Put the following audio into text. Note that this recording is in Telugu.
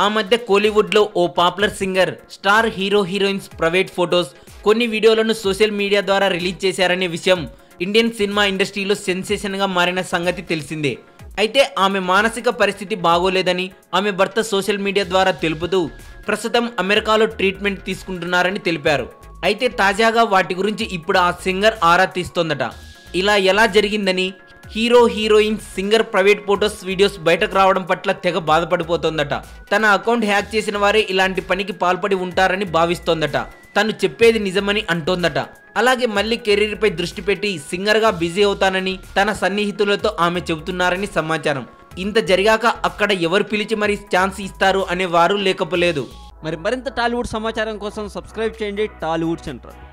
ఆ మధ్య కోలీవుడ్ లో ఓ popular singer star heroines private photos కొన్ని వీడియోలను సోషల్ మీడియా ద్వారా రిలీజ్ చేశారనే విషయం ఇండియన్ సినిమా ఇండస్ట్రీలో సెన్సేషన్ గా మారిన సంగతి తెలిసిందే. అయితే ఆమె మానసిక పరిస్థితి బాగోలేదని ఆమె భర్త సోషల్ మీడియా ద్వారా తెలుపుతూ ప్రస్తుతం అమెరికాలో ట్రీట్మెంట్ తీసుకుంటున్నారని తెలిపారు. అయితే తాజాగా వాటి గురించి ఇప్పుడు ఆ సింగర్ ఆరా తీస్తోందట. ఇలా ఎలా జరిగిందని, heroines singer private photos videos బయటకు రావడం పట్ల తెగ బాధపడిపోతోందట. తన అకౌంట్ హ్యాక్ చేసిన వారే ఇలాంటి పనికి పాల్పడి ఉంటారని భావిస్తోందట. తను చెప్పేది నిజమని అంటోందట. అలాగే మళ్ళీ కెరీర్ పై దృష్టి పెట్టి సింగర్ గా బిజీ అవుతానని తన సన్నిహితులతో ఆమె చెబుతున్నారని సమాచారం. ఇంత జరిగాక అక్కడ ఎవరు పిలిచి మరి ఛాన్స్ ఇస్తారు అనే వారు లేకపోలేదు. మరింత టాలీవుడ్ సమాచారం కోసం సబ్స్క్రైబ్ చేయండి టాలీవుడ్ సెంటర్.